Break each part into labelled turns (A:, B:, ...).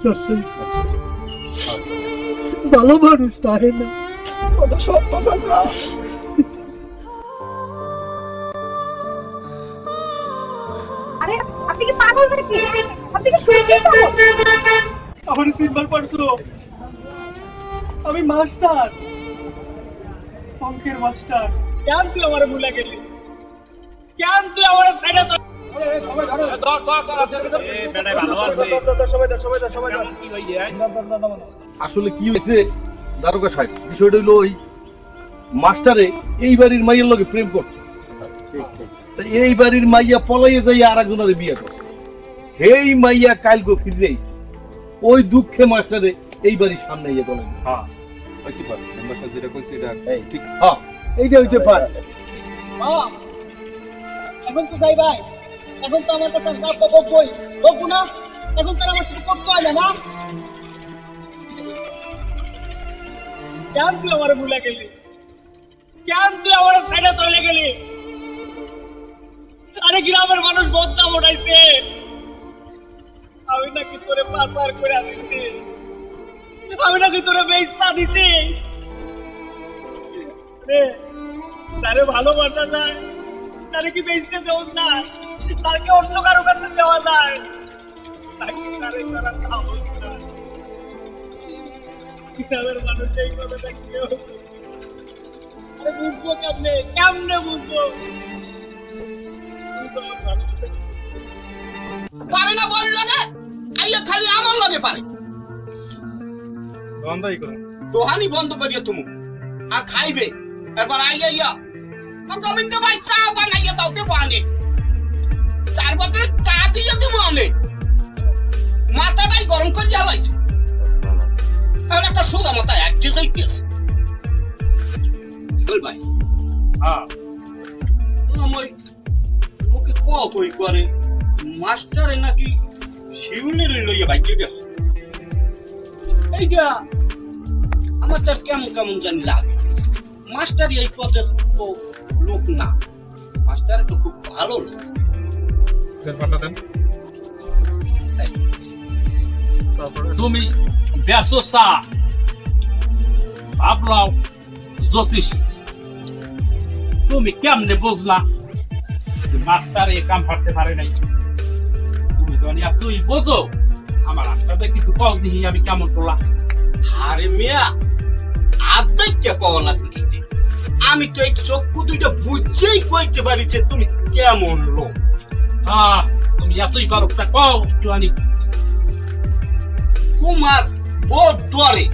A: চাষি ভালো মানুষ তাই না
B: ওটা সত্য চাচা।
C: আরে আপনি কি পাগল নাকি? আপনি কি শুনছেন তো?
B: আমার সিলভার পারছো, আমি মাস্টার, অঙ্কের মাস্টার। কেন তুই আমার ভুলে গেলি? কেন তুই আমার সাইডে
D: আসলে কি হয়েছে দারোগা সাহেব, বিষয়টা হইলো ওই মাস্টারে এই বাড়ির মাইয়ের লগে প্রেম করছে। এই বাড়ির মাইয়া পলাইয়ে যাইয়া আর একজনের বিয়ে করছে। এই মাইয়া কালকে ফিরে আইছে, ওই দুঃখে মাস্টারে এই বাড়ির সামনে ইয়ে বলেন।
E: হ্যাঁ হইতে পারে, মেম্বার সাহেব যেটা কইছে এটা ঠিক।
D: হ্যাঁ এইটা হইতে পারে।
B: এখন তো যাই ভাই, এখন তো আমার কাছে বকবো না, এখন তো আমার সাথে করতে হয় না। কেন তুই আমার ভুলে গেলি? কেন তুই আমার সাইডে চলে গেলি? আরে গ্রামের মানুষ বদনাম ওঠাইছে, আমি নাকি তোরে পাচার করে আনিছি, আমি নাকি তোরে বেইচ্ছা দিছি। তারে ভালোবাসা যায়, তারে কি বেঁচতে দেওয়া যায়? তাকে অন্য কারো কাছে দেওয়া যায়? তাকে তারে তারা খাওয়া যায়। গ্রামের মানুষ এই কথাটা কেউ আরে বুঝবো কেমনে, কেমনে বুঝবো?
F: পারে না বললো না, আইয়া খালি আমার লগে পারে।
E: বন্ধই করো,
F: দোহানি বন্ধ করিয়া তুমি আর খাইবে। এরপর আইয়া ইয়া গোবিন্দ ভাই চা বানাইয়া দাও দেবো আনে, 4 বছর চা দিয়ে দেবো আনে, মাথাটাই গরম করিয়া লাইছে। আর একটা সোজা মাথা অ্যাডজাস্ট হইতেছে। বল ভাই,
E: হ্যাঁ
F: আমার মুখে কই করে মাস্টারে নাকি শিউনের লইয়া বাইকে গেছে। এইটা আমার তার কেমন কেমন জানি লাগে। মাস্টার এই পথের তো লোক না, মাস্টার তো খুব ভালো লোক।
E: ব্যাপারটা দেন।
G: তুমি বেসোসা ভাবলাও জ্যোতিষ, তুমি কেমনে বুঝলা যে মাস্টার এ কাম করতে পারে নাই? তুমি তো তুই বোঝো, আমার আপনাদের কিছু কল দিহি আমি কেমন করলাম।
F: আরে মিয়া আদাইটা কওয়া লাগবে কি? আমি তো এই চক্ষু দুইটা বুঝেই কইতে পারি যে তুমি কেমন লোক।
G: হ্যাঁ তুমি এতই পারো, তা কও একটু আনি।
F: তোমার বোধ দরে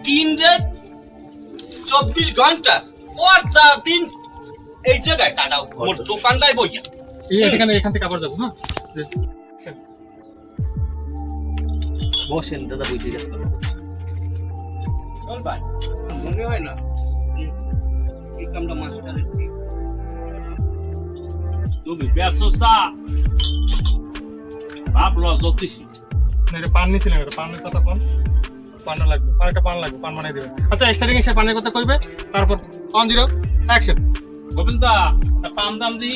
F: দিন রাত 24 ঘন্টা ওর দিন এই জায়গায় কাটাও, মোর দোকানটাই বইয়া।
E: এখান থেকে আবার যাবো। হ্যাঁ
D: বসেন দাদা, বুঝে গেছে।
F: চল ভাই, মনে হয় না এই কামটা মাস্টারের।
G: তুমি বেসোসা ভাবলো জ্যোতিষ।
E: এটা পান নিছিলাম, এটা পানের কথা কোন? পান লাগবে, আর একটা পান লাগবে, পান বানাই দেবেন। আচ্ছা স্টার্টিং এ সে পানের কথা কইবে, তারপর 10 অ্যাকশন।
G: গোবিন্দা পান দাম দি।